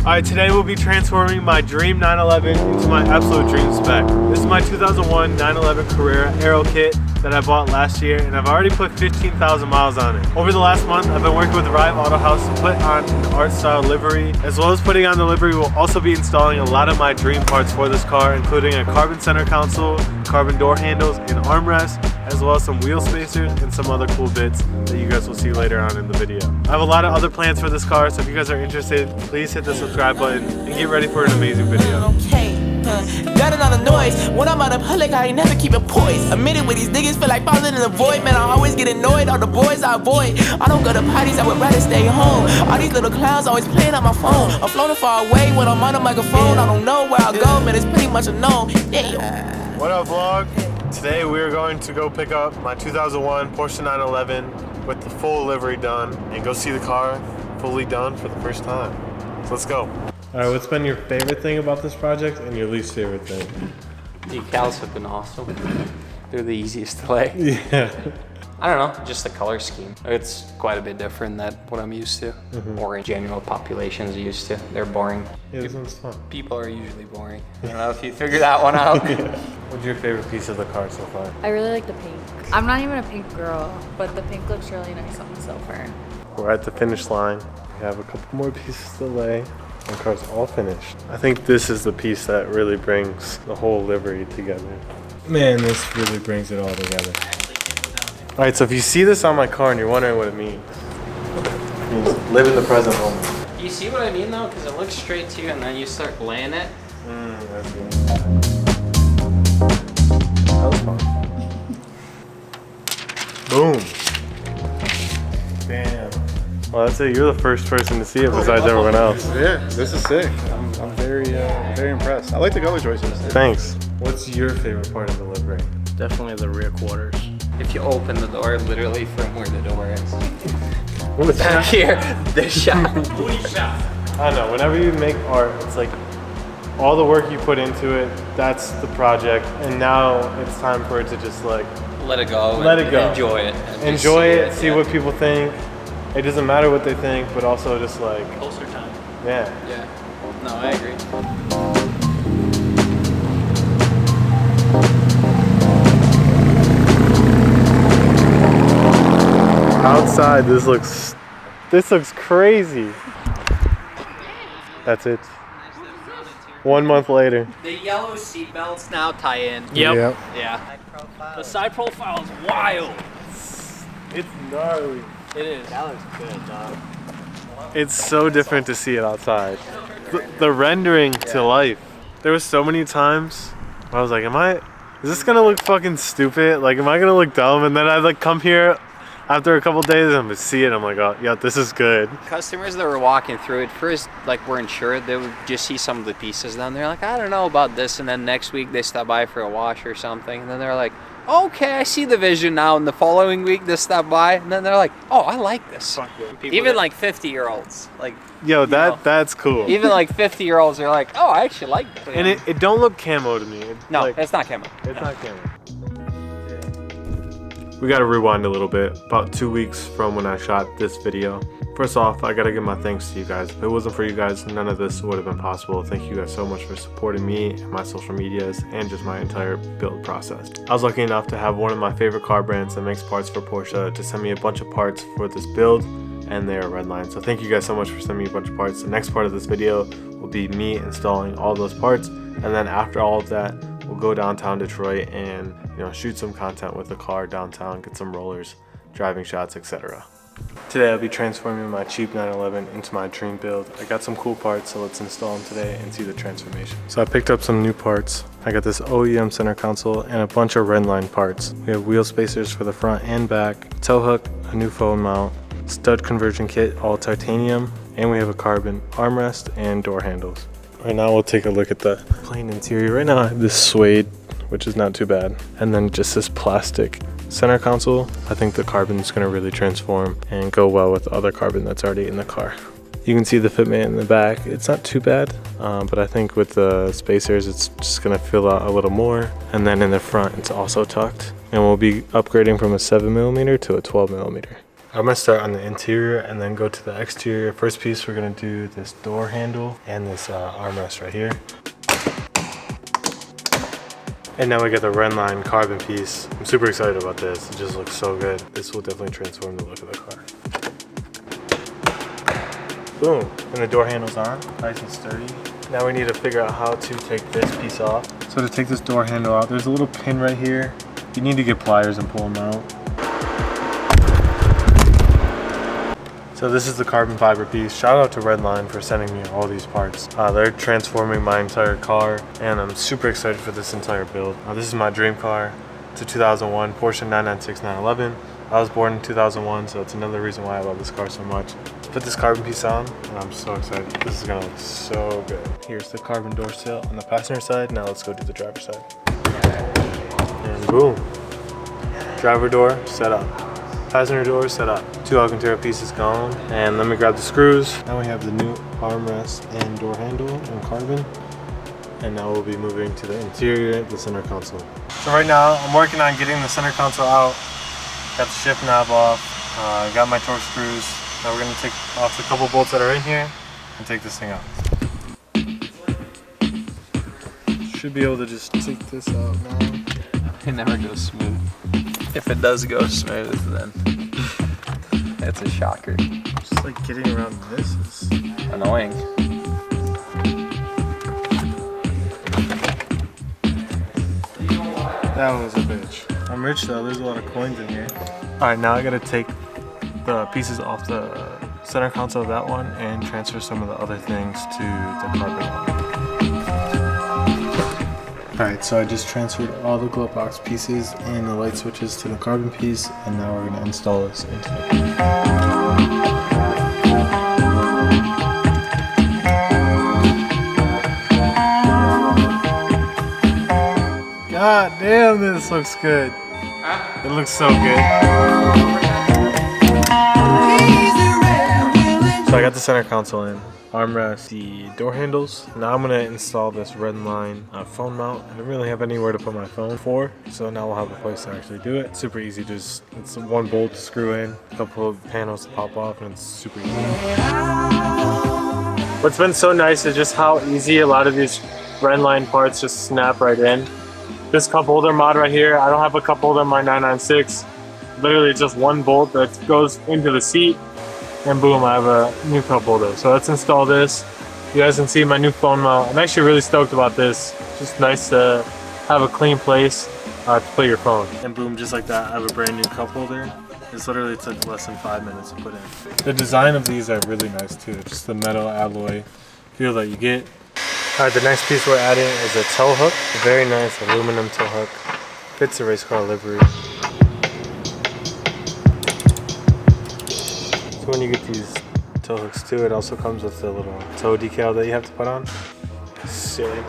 Alright, today we'll be transforming my dream 911 into my absolute dream spec. This is my 2001 911 Carrera Aero kit that I bought last year, and I've already put 15,000 miles on it. Over the last month, I've been working with RIVE AUTOHAUS to put on an art style livery. As well as putting on the livery, we'll also be installing a lot of my dream parts for this car, including a carbon center console, carbon door handles, and armrest, as well as some wheel spacers and some other cool bits that you guys will see later on in the video. I have a lot of other plans for this car, so if you guys are interested, please hit the subscribe button and get ready for an amazing video. Got another noise. When I'm out of public, I ain't never keep it poised. A minute with these niggas feel like falling in the void. Man, I always get annoyed. All the boys I avoid. I don't go to parties, I would rather stay home. All these little clowns always playing on my phone. I'm floating far away when I'm on the microphone. I don't know where I go, man, it's pretty much a known. Yeah. What up, vlog? Today we're going to go pick up my 2001 Porsche 911 with the full livery done and go see the car fully done for the first time. So let's go. Alright, what's been your favorite thing about this project and your least favorite thing? Decals have been awesome. They're the easiest to lay. Yeah. I don't know, just the color scheme. It's quite a bit different than what I'm used to, or in general populations are used to. They're boring. Yeah, this one's fun. People are usually boring. I don't know if you figured that one out. Yeah. What's your favorite piece of the car so far? I really like the pink. I'm not even a pink girl, but the pink looks really nice on the silver. We're at the finish line. We have a couple more pieces to lay. The car's all finished. I think this is the piece that really brings the whole livery together. Man, this really brings it all together. Alright, so if you see this on my car and you're wondering what it means live in the present moment. You see what I mean though? Because it looks straight to you and then you start laying it. That's good. That was fun. Boom. Damn. Well, that's it. You're the first person to see it besides everyone else. Yeah, this is sick. I'm very impressed. I like the color choices. Thanks. What's your favorite part of the livery? Definitely the rear quarters. If you open the door, literally from where the door is. What is Back here, the shot. I don't know. Whenever you make art, it's like all the work you put into it, that's the project. And now it's time for it to just like Let it go. Let it go. Enjoy it. Enjoy it, see what people think. It doesn't matter what they think, but also just like Poster time. Yeah. Yeah. No, I agree. Outside, this looks crazy. That's it. 1 month later. The yellow seat belts now tie in. Yep. Yeah. The side profile is wild. It's gnarly. It is. That looks good, dog. It's so different to see it outside. The rendering to life. There was so many times where I was like, is this gonna look fucking stupid? Like, am I gonna look dumb? And then I'd like come here after a couple days and I'm gonna see it and I'm like, oh yeah, this is good. Customers that were walking through it first, like, weren't sure. They would just see some of the pieces down there, like, I don't know about this. And then next week they stop by for a wash or something. And then they're like, okay, I see the vision now. And the following week they stop by and then they're like, oh, I like this. Even like 50-year-olds, like, Yo, that's cool. even like 50-year-olds are like, oh, I actually like this. And it don't look camo to me. No, like, it's not camo. It's not camo. We gotta rewind a little bit. About 2 weeks from when I shot this video. First off, I gotta give my thanks to you guys. If it wasn't for you guys, none of this would have been possible. Thank you guys so much for supporting me and my social medias and just my entire build process. I was lucky enough to have one of my favorite car brands that makes parts for Porsche to send me a bunch of parts for this build, and they are Redline. So thank you guys so much for sending me a bunch of parts. The next part of this video will be me installing all those parts, and then after all of that, we'll go downtown Detroit and shoot some content with the car downtown, get some rollers, driving shots, etc. Today I'll be transforming my cheap 911 into my dream build. I got some cool parts, so let's install them today and see the transformation. So I picked up some new parts. I got this OEM center console and a bunch of Redline parts. We have wheel spacers for the front and back, tow hook, a new phone mount, stud conversion kit, all titanium, and we have a carbon armrest and door handles. Right now we'll take a look at the plain interior. Right now I have this suede, which is not too bad, and then just this plastic center console. I think the carbon is going to really transform and go well with the other carbon that's already in the car. You can see the fitment in the back. It's not too bad, but I think with the spacers it's just going to fill out a little more. And then in the front it's also tucked, and we'll be upgrading from a 7mm to a 12mm. I'm gonna start on the interior and then go to the exterior. First piece, we're gonna do this door handle and this armrest right here. And now we got the Redline carbon piece. I'm super excited about this. It just looks so good. This will definitely transform the look of the car. Boom, and the door handle's on, nice and sturdy. Now we need to figure out how to take this piece off. So to take this door handle out, there's a little pin right here. You need to get pliers and pull them out. So this is the carbon fiber piece. Shout out to Redline for sending me all these parts. They're transforming my entire car, and I'm super excited for this entire build. This is my dream car. It's a 2001 Porsche 996 911. I was born in 2001, so it's another reason why I love this car so much. Put this carbon piece on, and I'm so excited. This is gonna look so good. Here's the carbon door sill on the passenger side. Now let's go to the driver's side. And boom, driver door set up. Passenger door set up. 2 Alcantara pieces gone. And let me grab the screws. Now we have the new armrest and door handle in carbon. And now we'll be moving to the interior, the center console. So right now, I'm working on getting the center console out. Got the shift knob off. Got my torque screws. Now we're gonna take off the couple bolts that are in here and take this thing out. Should be able to just take this out now. It never goes smooth. If it does go smooth, then it's a shocker. Just like getting around this is Annoying. that one was a bitch. I'm rich though, there's a lot of coins in here. Alright, now I gotta take the pieces off the center console of that one and transfer some of the other things to the carbon one. Alright, so I just transferred all the glove box pieces and the light switches to the carbon piece, and now we're gonna install this into the car. God damn, this looks good. It looks so good. So I got the center console in, armrest, the door handles. Now I'm gonna install this Redline phone mount. I didn't really have anywhere to put my phone for, so now we'll have a place to actually do it. Super easy, just it's one bolt to screw in, a couple of panels to pop off, and it's super easy. What's been so nice is just how easy a lot of these Redline parts just snap right in. This cup holder mod right here, I don't have a cup holder in my 996. Literally just one bolt that goes into the seat, and boom, I have a new cup holder. So let's install this. You guys can see my new phone mount. I'm actually really stoked about this. It's just nice to have a clean place to put your phone. And boom, just like that, I have a brand new cup holder. This literally took less than 5 minutes to put in. The design of these are really nice too. Just the metal alloy feel that you get. Alright, the next piece we're adding is a tow hook. A very nice aluminum tow hook. Fits the race car livery. So when you get these tow hooks too, it also comes with a little tow decal that you have to put on. Sick.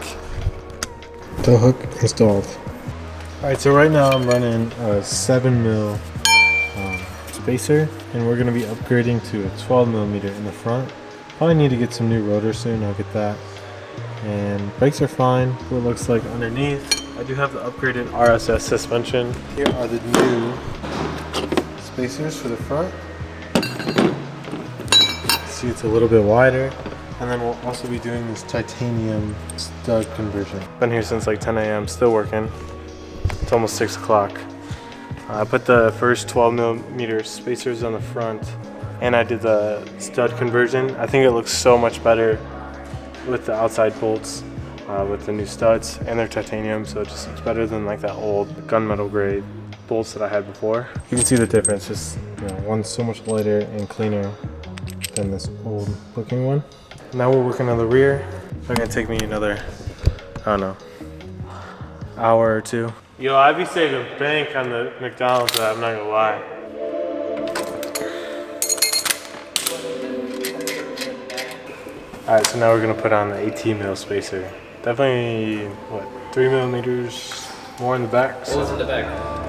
Tow hook installed. Alright, so right now I'm running a 7mm spacer, and we're going to be upgrading to a 12mm in the front. Probably need to get some new rotors soon, I'll get that. And brakes are fine. What it looks like underneath. I do have the upgraded RSS suspension. Here are the new spacers for the front. See, it's a little bit wider. And then we'll also be doing this titanium stud conversion. Been here since like 10 a.m. still working. It's almost 6 o'clock. I put the first 12mm spacers on the front, and I did the stud conversion. I think it looks so much better with the outside bolts, with the new studs, and they're titanium, so it just looks better than like that old gunmetal grade bolts that I had before. You can see the difference, just one's so much lighter and cleaner than this old looking one. Now we're working on the rear. It's gonna take me another, I don't know, hour or two. Yo, I be saving bank on the McDonald's, I'm not gonna lie. Alright, so now we're gonna put on the 18mm spacer. Definitely, what, 3mm more in the back? What was in the back?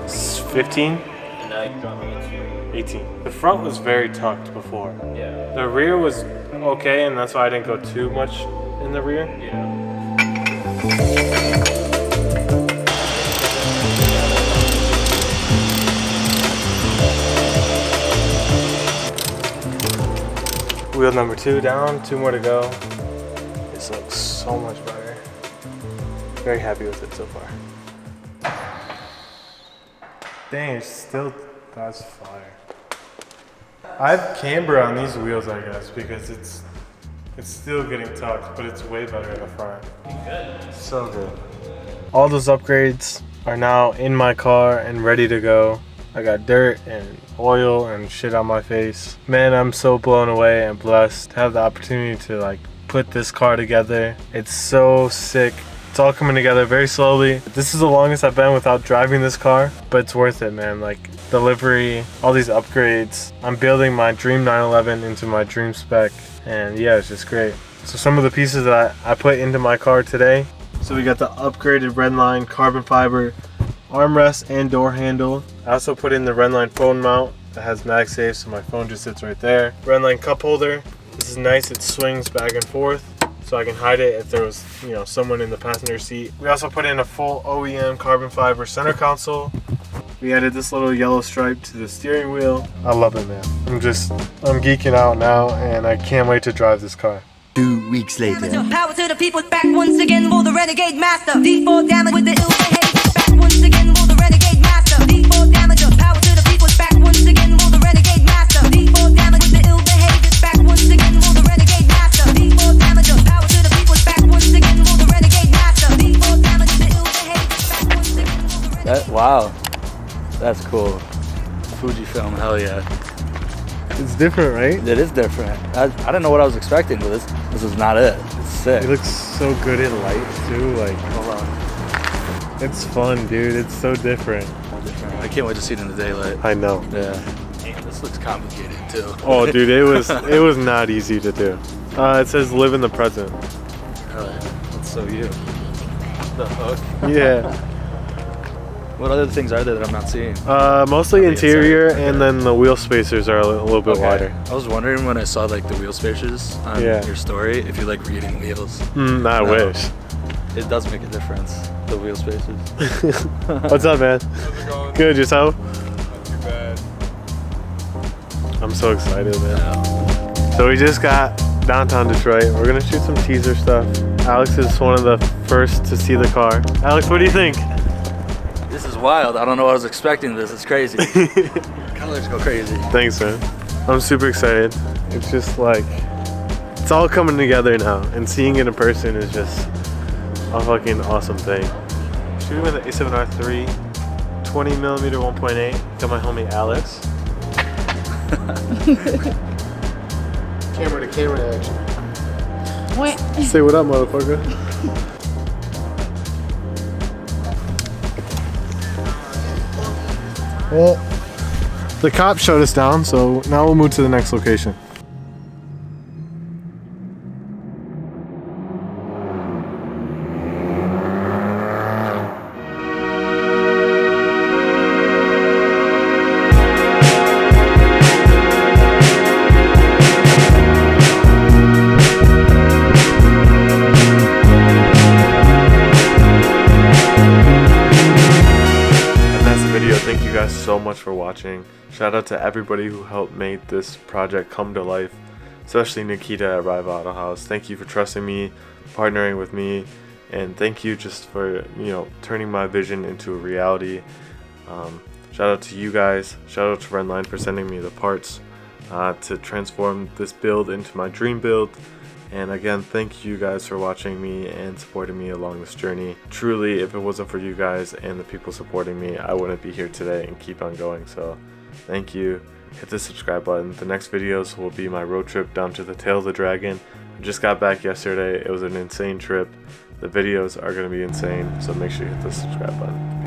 15? And now you dropping it to 18. The front was very tucked before. yeah. The rear was okay, and that's why I didn't go too much in the rear. Yeah. Wheel number 2 down, 2 more to go. This looks so much better. Very happy with it so far. Dang, it still does fire. I have camber on these wheels, I guess, because it's still getting tucked, but it's way better in the front. Good. So good. All those upgrades are now in my car and ready to go. I got dirt and oil and shit on my face. Man, I'm so blown away and blessed to have the opportunity to like put this car together. It's so sick. It's all coming together very slowly. This is the longest I've been without driving this car, but it's worth it, man. Like the livery, all these upgrades. I'm building my dream 911 into my dream spec, and yeah, it's just great. So some of the pieces that I put into my car today. So we got the upgraded Redline carbon fiber armrest and door handle. I also put in the Redline phone mount that has MagSafe, so my phone just sits right there. Redline cup holder. This is nice, it swings back and forth, so I can hide it if there was, you know, someone in the passenger seat. We also put in a full OEM carbon fiber center console. We added this little yellow stripe to the steering wheel. I love it, man. I'm geeking out now, and I can't wait to drive this car. 2 weeks later. Power to the people, back once again for the renegade master. D4 damage with the ill behavior. Back once again for the renegade master. D4 damage, power to the people, back once again for the renegade master. D4 damage with the ill behavior. Back once again for the renegade master. D4 damage, power to the people, back once again for the renegade master. D4 damage with the ill behavior. Back once again for the renegade. Wow, that's cool. Fujifilm, hell yeah. It's different, right? It is different. I didn't know what I was expecting, but this is not it. It's sick. It looks so good in lights too. Like, Hold on. it's fun, dude. It's so different. I can't wait to see it in the daylight. I know. Yeah. Damn, this looks complicated too. Oh, dude, it was not easy to do. It says live in the present. Really? That's so you. The hook. Yeah. What other things are there that I'm not seeing? Mostly interior, inside. and then the wheel spacers are a little bit wider. I was wondering when I saw like the wheel spacers on your story if you like reading wheels. I wish. It does make a difference. The wheel spacers. What's up, man? How's it going? Good, yourself? Not too bad. I'm so excited, man. So we just got downtown Detroit. We're gonna shoot some teaser stuff. Alex is one of the first to see the car. Alex, what do you think? This is wild. I don't know what I was expecting. This is crazy. Colors go crazy. Thanks, man. I'm super excited. It's just like, it's all coming together now, and seeing it in person is just a fucking awesome thing. Shooting with the A7R3, 20mm 1.8. Got my homie Alex. Camera to camera action. Wait. Say what up, motherfucker. Well, the cop shut us down, so now we'll move to the next location. Thank you guys so much for watching. Shout out to everybody who helped make this project come to life, especially Nikita at RIVE AUTOHAUS. Thank you for trusting me, partnering with me, and thank you just for, you know, turning my vision into a reality. Shout out to you guys. Shout out to Redline for sending me the parts to transform this build into my dream build. And again, thank you guys for watching me and supporting me along this journey. Truly, if it wasn't for you guys and the people supporting me, I wouldn't be here today and keep on going. So thank you. Hit the subscribe button. The next videos will be my road trip down to the tail of the dragon. I just got back yesterday. It was an insane trip. The videos are going to be insane. So make sure you hit the subscribe button.